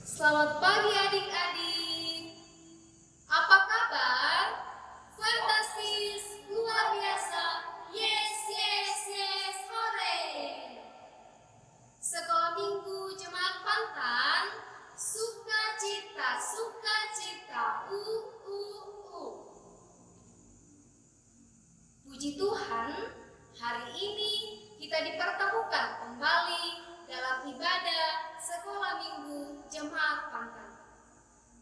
Selamat pagi adik-adik. Apa kabar? Fantastis, luar biasa. Yes, yes, yes, hore. Sekolah Minggu Jemaat Pantan, sukacita, sukacita. Puji Tuhan, hari ini kita dipertemukan kembali dalam ibadah Sekolah Minggu Jemaat Pantan.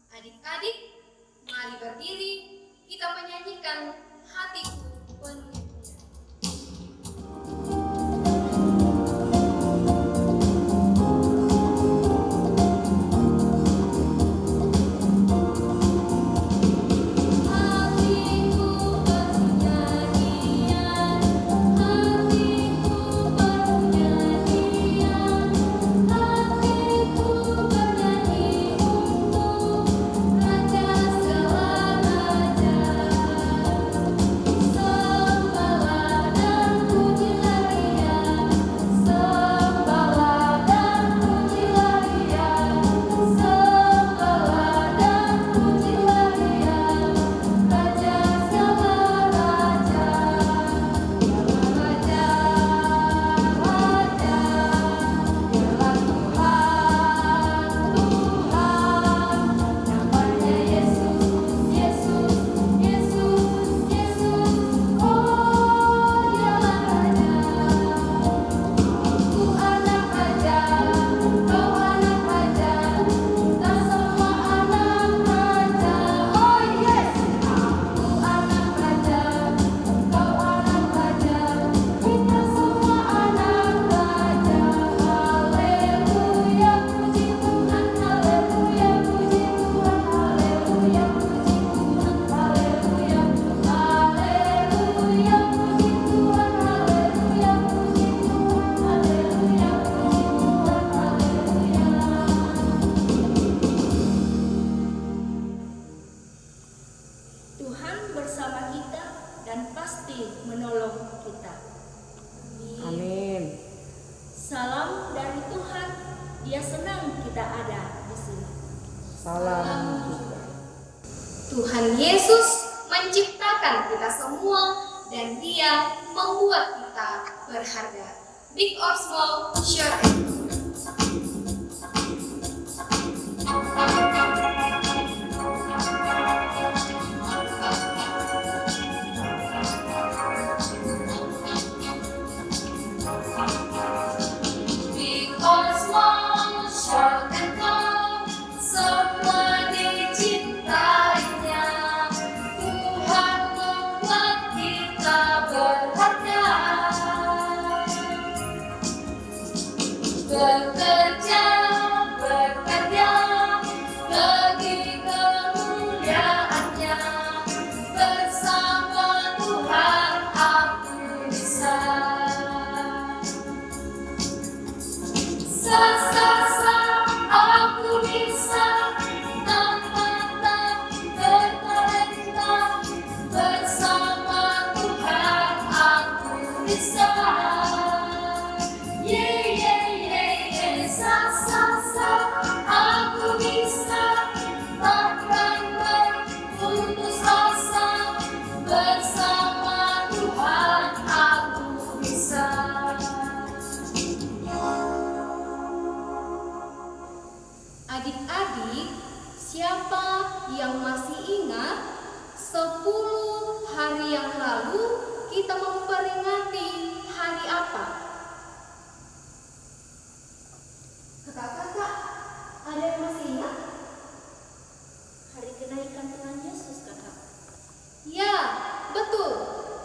Adik-adik, mari berdiri, kita menyanyikan Hatiku Penuh. Tuhan bersama kita dan pasti menolong kita. Amin. Salam dari Tuhan, Dia senang kita ada di sini. Salam juga. Tuhan Yesus menciptakan kita semua dan Dia membuat kita berharga. Big or small, share it. Big or small, short and tall, semua dicintainya. Tuhan membuat kita berharga. Bekerja, bekerja bagi kemuliaannya. Bersama Tuhan aku bisa. Aku bisa tanpa bertalenta. Bersama Tuhan aku bisa. Aku bisa takkan berputus asa. Bersama Tuhan aku bisa. Adik-adik, siapa yang masih ingat 10 hari yang lalu kita memperingati hari apa? Kakak-kakak, ada yang masih ingat? Hari kenaikan Tuhan Yesus, Kakak. Ya, betul.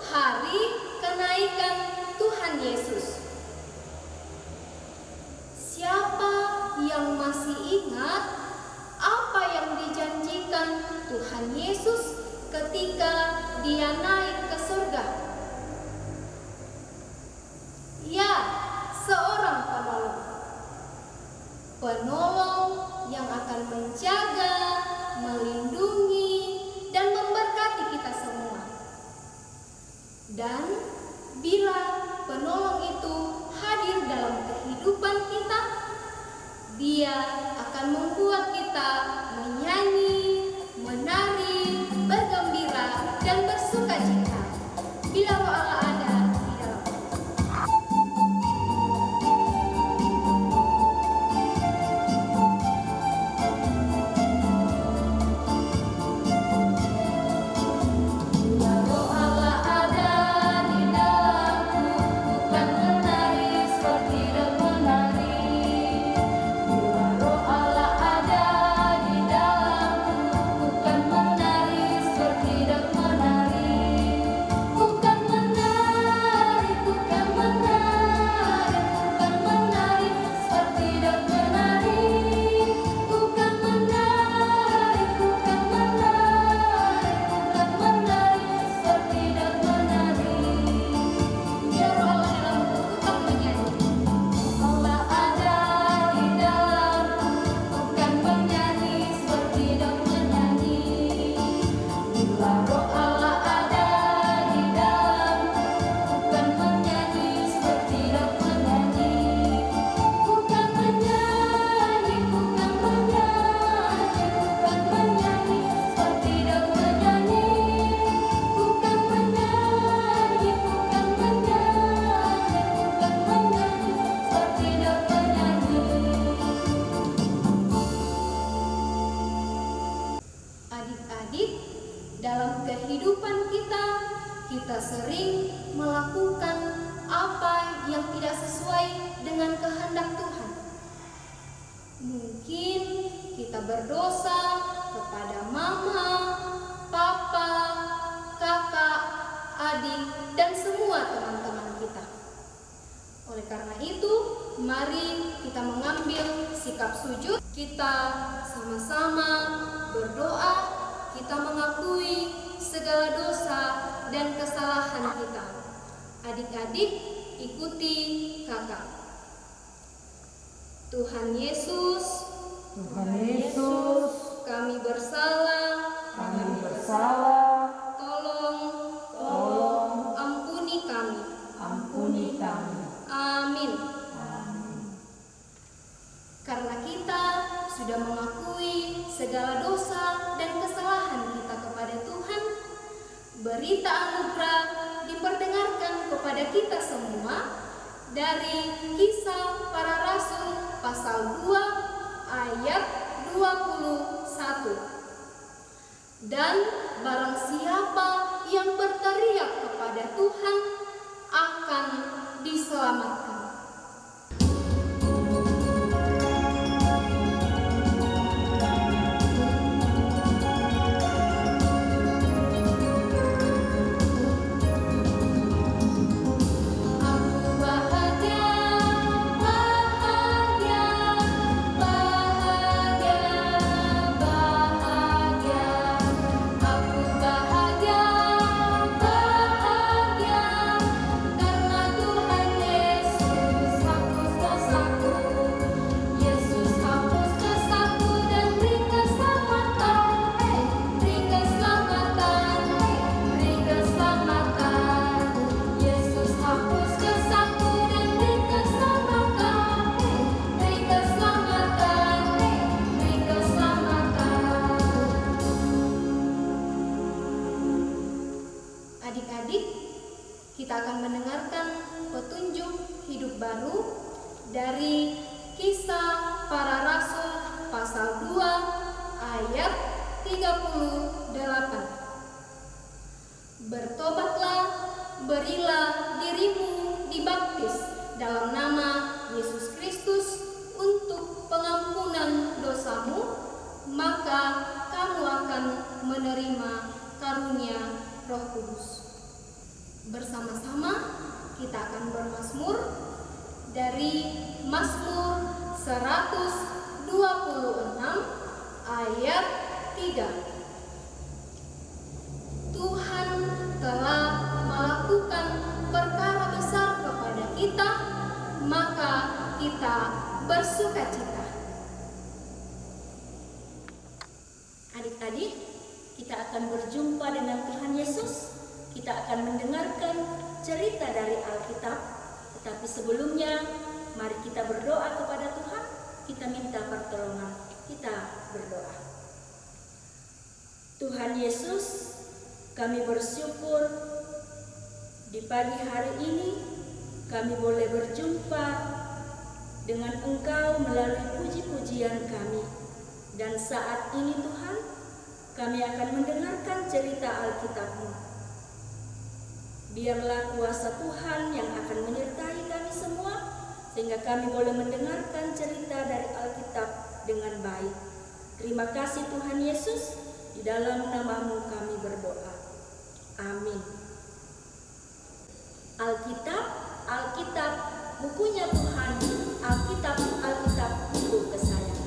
Hari kenaikan Tuhan Yesus. Siapa yang masih ingat apa yang dijanjikan Tuhan Yesus ketika Dia naik ke surga? Ya, seorang penolong. Penolong yang akan menjaga, melindungi, dan memberkati kita semua. Dan bila penolong itu hadir dalam kehidupan kita, Dia akan membuat kita berdosa kepada mama, papa, kakak, adik, dan semua teman-teman kita. Oleh karena itu, mari kita mengambil sikap sujud. Kita sama-sama berdoa, kita mengakui segala dosa dan kesalahan kita. Adik-adik, ikuti kakak. Tuhan Yesus, kami bersalah, tolong ampuni kami. Amin. Karena kita sudah mengakui segala dosa dan kesalahan kita kepada Tuhan, berita anugerah diperdengarkan kepada kita semua dari Kisah Para Rasul pasal 2 ayat 21. Dan barang siapa yang berteriak kepada Tuhan akan diselamatkan. Adik-adik, kita akan mendengarkan petunjuk hidup baru dari Kisah Para Rasul pasal 2 ayat 38. Bertobatlah, berilah dirimu dibaptis dalam nama Yesus Kristus untuk pengampunan dosamu, maka kamu akan menerima karunia Roh Kudus. Bersama-sama kita akan bermazmur dari Mazmur 126 ayat 3. Tuhan telah melakukan perkara besar kepada kita, maka kita bersukacita. Adik-adik, kita akan berjumpa dengan Tuhan Yesus. Kita akan mendengarkan cerita dari Alkitab. Tetapi sebelumnya, mari kita berdoa kepada Tuhan. Kita minta pertolongan. Kita berdoa. Tuhan Yesus, kami bersyukur di pagi hari ini kami boleh berjumpa dengan Engkau melalui puji-pujian kami. Dan saat ini Tuhan, kami akan mendengarkan cerita Alkitab-Mu. Biarlah kuasa Tuhan yang akan menyertai kami semua, sehingga kami boleh mendengarkan cerita dari Alkitab dengan baik. Terima kasih Tuhan Yesus, di dalam nama-Mu kami berdoa. Amin. Alkitab, bukunya Tuhan, Alkitab, buku kesayangan.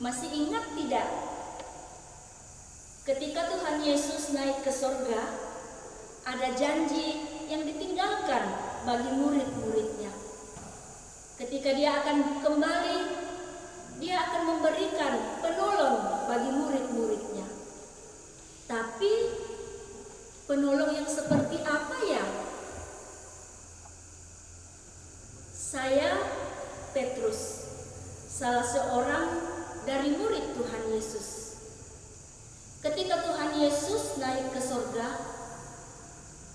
Masih ingat tidak? Ketika Tuhan Yesus naik ke sorga, ada janji yang ditinggalkan bagi murid-muridnya. Ketika dia akan kembali, Dia akan memberikan penolong bagi murid-muridnya. Tapi penolong yang seperti apa ya? Saya Petrus, salah seorang dari murid Tuhan Yesus. Ketika Tuhan Yesus naik ke sorga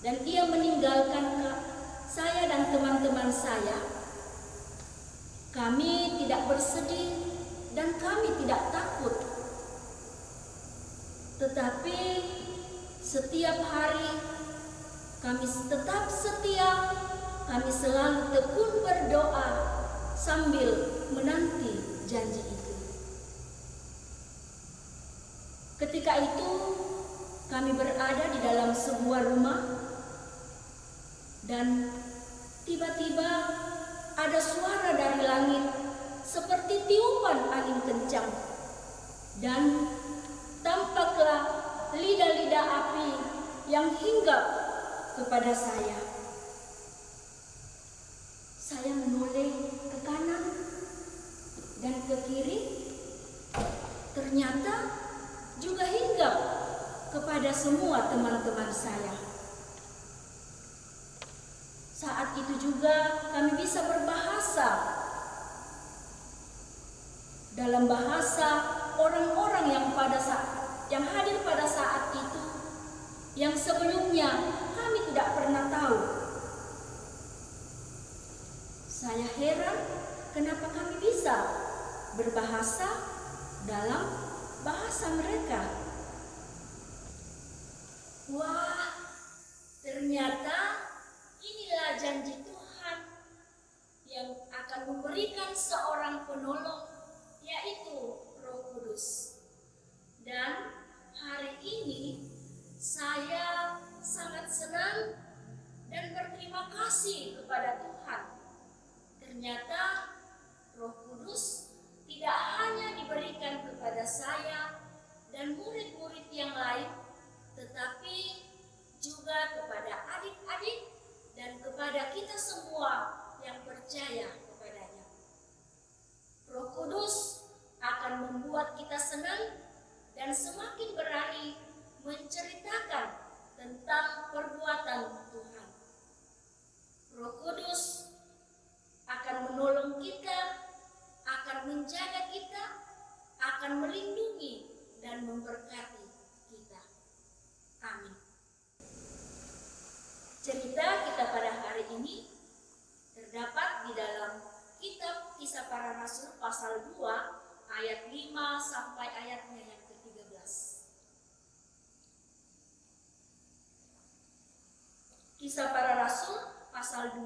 dan Dia meninggalkan saya dan teman-teman saya, kami tidak bersedih dan kami tidak takut. Tetapi setiap hari kami tetap setia, kami selalu tekun berdoa sambil menanti janji itu. Ketika itu kami berada di dalam sebuah rumah dan tiba-tiba ada suara dari langit seperti tiupan angin kencang, dan tampaklah lidah-lidah api yang hinggap kepada saya. Saya menoleh ke kanan dan ke kiri, ternyata juga hinggap kepada semua teman-teman saya. Saat itu juga kami bisa berbahasa dalam bahasa orang-orang yang hadir pada saat itu, yang sebelumnya kami tidak pernah tahu. Saya heran kenapa kami bisa berbahasa dalam bahasa mereka. Wah, ternyata inilah janji Tuhan yang akan memberikan seorang penolong, yaitu Roh Kudus. Dan hari ini saya sangat senang dan berterima kasih kepada Tuhan. Ternyata Roh Kudus tidak hanya diberikan kepada saya dan murid-murid yang lain, tetapi juga kepada adik-adik dan kepada kita semua yang percaya kepadanya. Roh Kudus akan membuat kita senang dan semakin berani menceritakan tentang perbuatan Tuhan. Roh Kudus akan menolong kita, akan menjaga kita, akan melindungi dan memberkati kita. Amin. Cerita kita pada hari ini terdapat di dalam kitab Kisah Para Rasul pasal 2 ayat 5 sampai ayatnya yang ke-13. Kisah Para Rasul pasal 2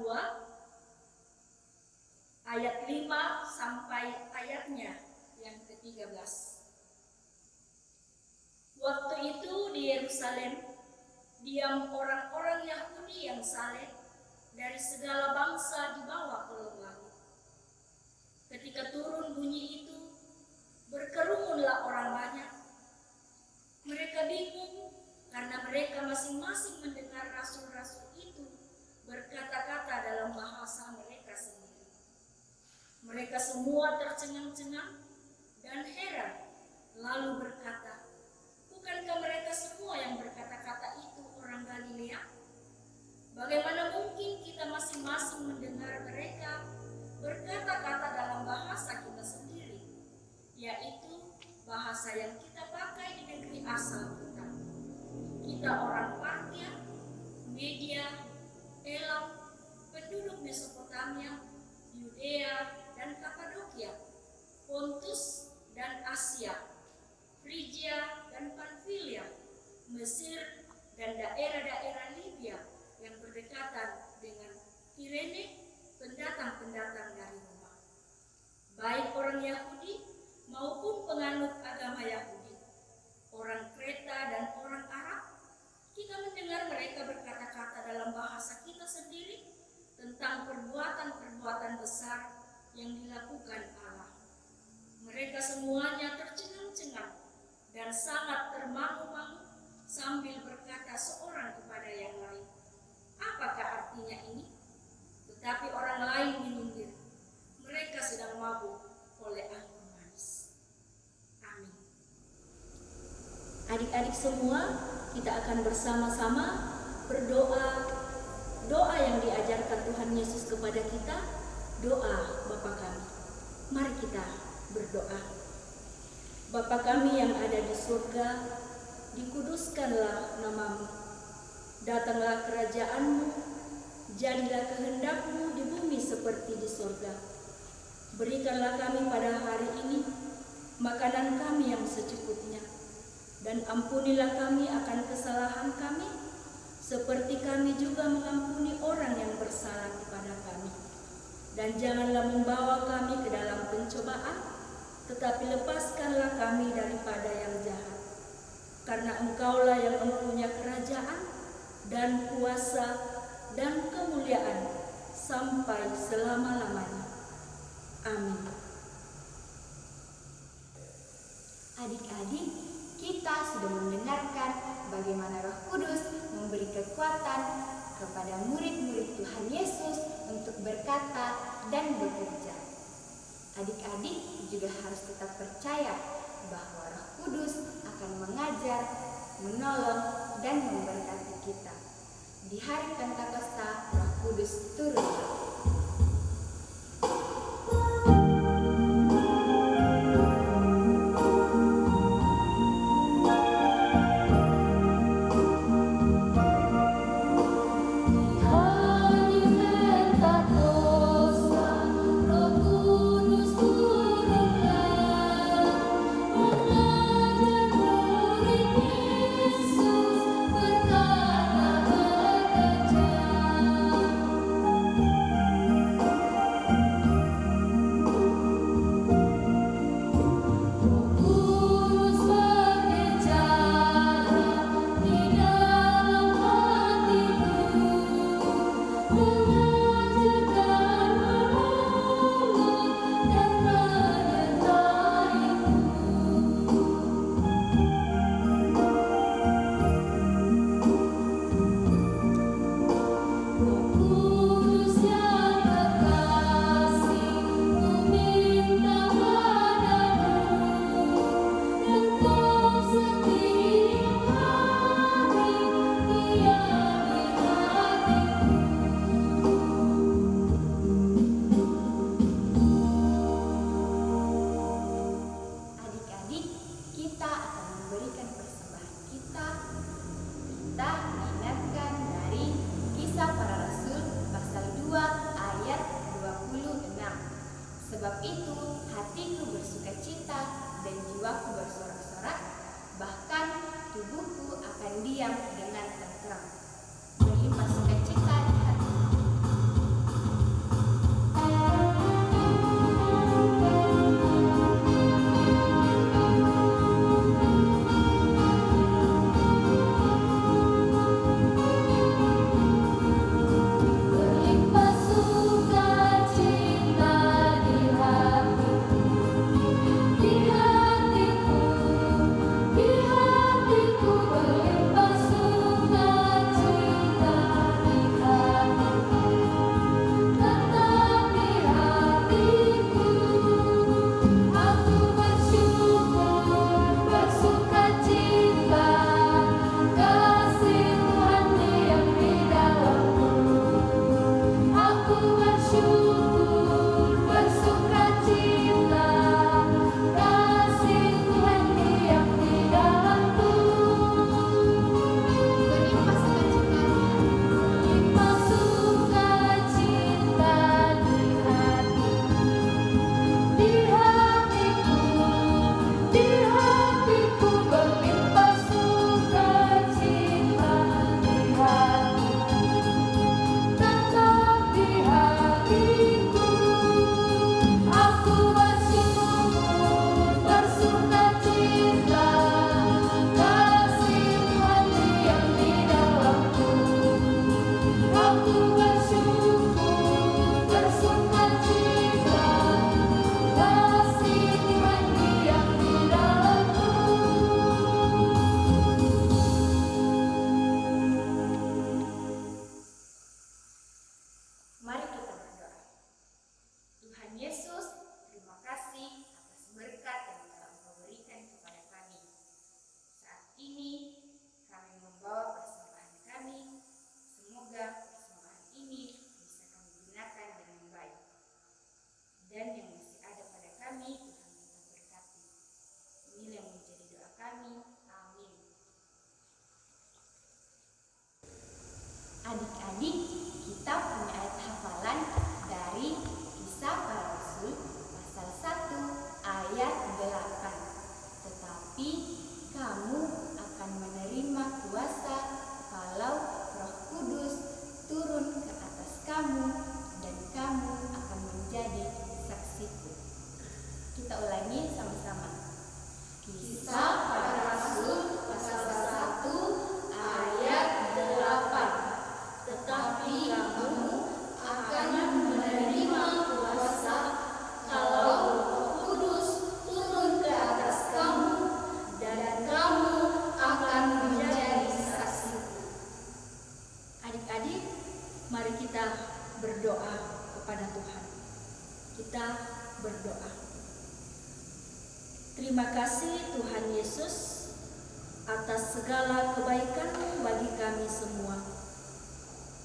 ayat 5 sampai ayatnya yang ke-13. Waktu itu di Yerusalem diam orang-orang Yahudi yang saleh dari segala bangsa dibawa ke langit. Ketika turun bunyi itu, berkerumunlah orang banyak. Mereka bingung karena mereka masing-masing mendengar rasul-rasul itu berkata-kata dalam bahasa mereka sendiri. Mereka semua tercengang-cengang dan heran, lalu berkata, "Bukankah mereka semua yang berkata-kata itu orang Galilea? Bagaimana mungkin kita masing-masing mendengar mereka berkata-kata dalam bahasa kita sendiri, yaitu bahasa yang kita pakai di negeri asal kita? Kita orang Partia, Media, Elam, penduduk Mesopotamia, Yudea dan Kapadokia, Pontus dan Asia, Frigia dan Pamfilia, Mesir dan daerah-daerah Libya yang berdekatan dengan Kirene, pendatang-pendatang dari Roma, baik orang Yahudi maupun penganut agama Yahudi, orang Kreta dan orang Arab. Kita mendengar mereka berkata-kata dalam bahasa kita sendiri tentang perbuatan-perbuatan besar yang dilakukan Allah. Mereka semuanya tercengang-cengang dan sangat termangu-mangu sambil berkata seorang kepada yang lain, "Apakah artinya ini?" Tetapi orang lain menyindir, "Mereka sedang mabuk oleh anggur manis." Adik-adik semua, kita akan bersama-sama berdoa. Doa yang diajarkan Tuhan Yesus kepada kita, doa Bapa kami. Mari kita berdoa. Bapa kami yang ada di surga, dikuduskanlah namamu. Datanglah kerajaan-Mu, jadilah kehendak-Mu di bumi seperti di surga. Berikanlah kami pada hari ini makanan kami yang secukupnya, dan ampunilah kami akan kesalahan kami, seperti kami juga mengampuni orang yang bersalah kepada kami. Dan janganlah membawa kami ke dalam pencobaan, tetapi lepaskanlah kami daripada yang jahat. Karena Engkaulah yang mempunyai kerajaan dan kuasa dan kemuliaan sampai selama-lamanya. Amin. Adik-adik, kita sudah mendengarkan bagaimana Roh Kudus memberi kekuatan kepada murid-murid Tuhan Yesus untuk berkata dan bekerja. Adik-adik juga harus tetap percaya bahwa Roh Kudus akan mengajar, menolong, dan memberkati kita. Di hari Pentakosta, Roh Kudus turun. Sebab itu hatiku bersukacita dan jiwaku bersorak-sorak, bahkan tubuhku akan diam dengan tenteram. Berlimpah sukacita di hati. Di hatiku berlimpah Tetapi kamu akan menerima kuasa kalau Roh Kudus turun ke atas kamu, dan kamu akan menjadi saksiku. Kita ulangi sama-sama. Kisah Para Rasul pasal 1 ayat 8. Tetapi kamu akan menerima kuasa kalau Roh Kudus turun ke atas kamu, dan kamu akan menjadi saksiku. Adik-adik, mari kita berdoa kepada Tuhan. Kita berdoa. Terima kasih Tuhan Yesus atas segala kebaikan-Mu bagi kami semua.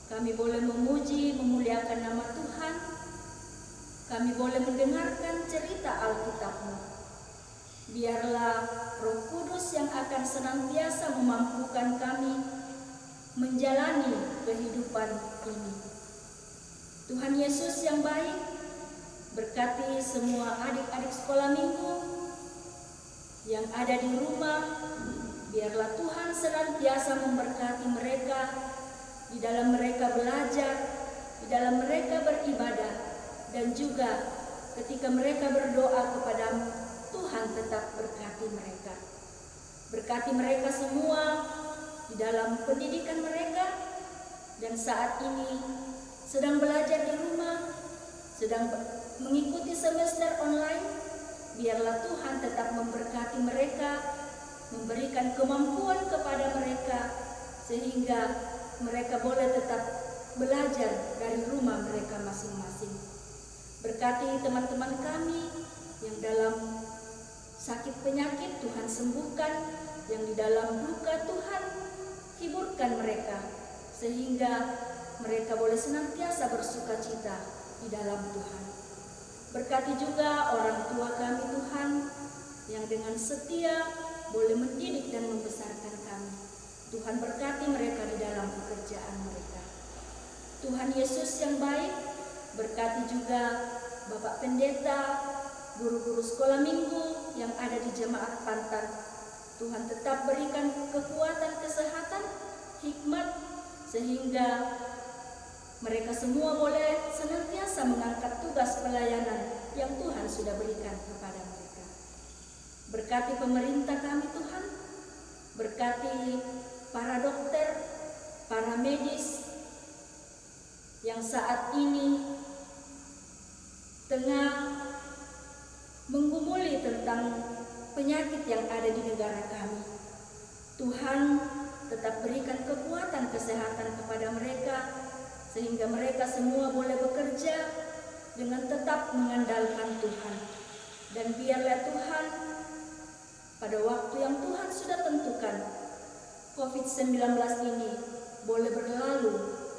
Kami boleh memuji, memuliakan nama Tuhan. Kami boleh mendengarkan cerita Alkitab-Mu. Biarlah Roh Kudus yang akan senantiasa memampukan kami menjalani kehidupan ini. Tuhan Yesus yang baik, berkati semua adik-adik sekolah minggu yang ada di rumah. Biarlah Tuhan senantiasa memberkati mereka di dalam mereka belajar, di dalam mereka beribadah, dan juga ketika mereka berdoa kepadamu, Tuhan tetap berkati mereka. Berkati mereka semua di dalam pendidikan mereka, dan saat ini sedang belajar di rumah, sedang mengikuti semester online. Biarlah Tuhan tetap memberkati mereka, memberikan kemampuan kepada mereka, sehingga mereka boleh tetap belajar dari rumah mereka masing-masing. Berkati teman-teman kami yang dalam sakit penyakit, Tuhan sembuhkan. Yang di dalam duka, Tuhan hiburkan mereka, sehingga mereka boleh senantiasa bersuka cita di dalam Tuhan. Berkati juga orang tua kami Tuhan, yang dengan setia boleh mendidik dan membesarkan kami. Tuhan berkati mereka di dalam pekerjaan mereka. Tuhan Yesus yang baik, berkati juga Bapak Pendeta, guru-guru sekolah minggu yang ada di Jemaat Pantan. Tuhan tetap berikan kekuatan, kesehatan, hikmat, sehingga mereka semua boleh senantiasa mengangkat tugas pelayanan yang Tuhan sudah berikan kepada mereka. Berkati pemerintah kami Tuhan, berkati para dokter, para medis yang saat ini tengah menggumuli tentang penyakit yang ada di negara kami. Tuhan tetap berikan kekuatan kesehatan kepada mereka, sehingga mereka semua boleh bekerja dengan tetap mengandalkan Tuhan. Dan biarlah Tuhan, pada waktu yang Tuhan sudah tentukan, COVID-19 ini boleh berlalu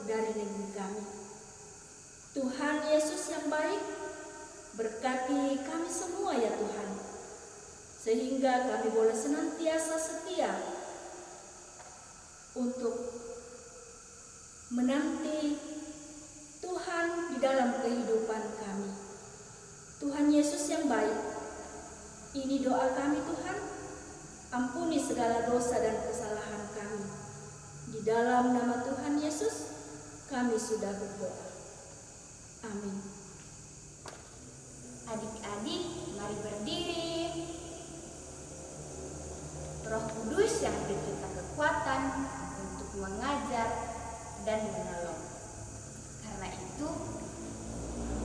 dari negeri kami. Tuhan Yesus yang baik, berkati kami semua ya Tuhan, sehingga kami boleh senantiasa setia untuk menanti Tuhan di dalam kehidupan kami. Tuhan Yesus yang baik, ini doa kami Tuhan, ampuni segala dosa dan kesalahan kami. Di dalam nama Tuhan Yesus, kami sudah berdoa. Amin. Adik-adik, mari berdiri. Roh Kudus yang beri kita kekuatan untuk mengajar dan menolong. Karena itu,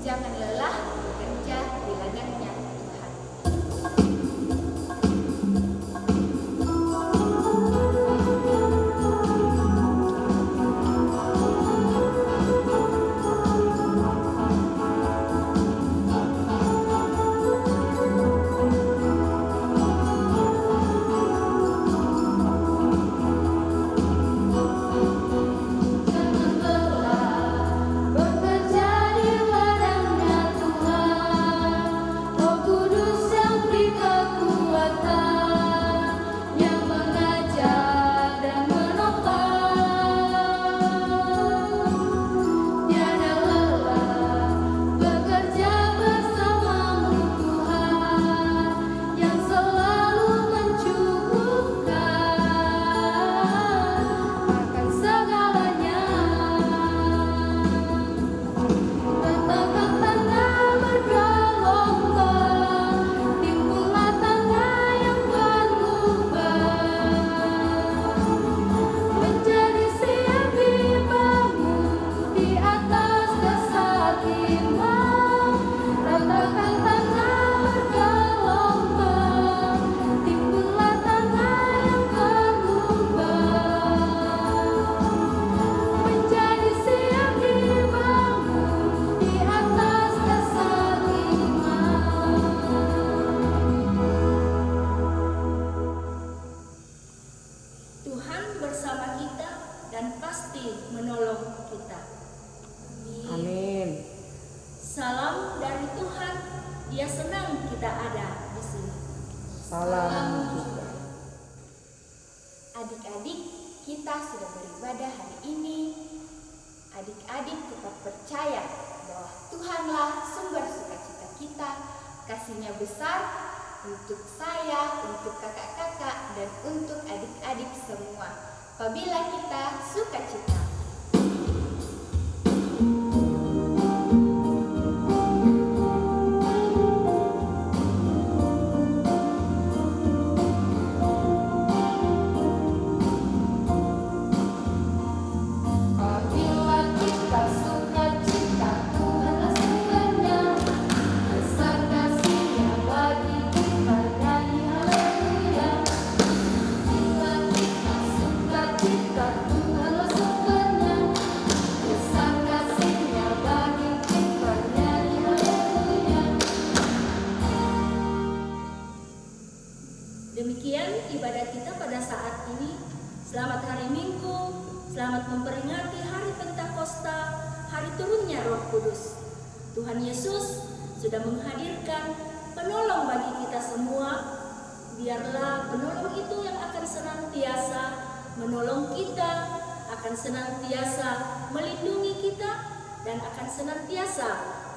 jangan lelah bekerja di ladangnya Tuhan. kita ada di sini. Salam juga. Adik-adik, kita sudah beribadah hari ini. Adik-adik tetap percaya bahwa Tuhanlah sumber sukacita kita. Kasih-Nya besar untuk saya, untuk kakak-kakak, dan untuk adik-adik semua. Apabila kita sukacita. Demikian ibadah kita pada saat ini. Selamat hari Minggu, selamat memperingati hari Pentakosta, hari turunnya Roh Kudus. Tuhan Yesus sudah menghadirkan penolong bagi kita semua. Biarlah penolong itu yang akan senantiasa menolong kita, akan senantiasa melindungi kita, dan akan senantiasa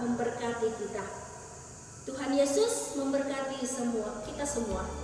memberkati kita. Tuhan Yesus memberkati kita semua.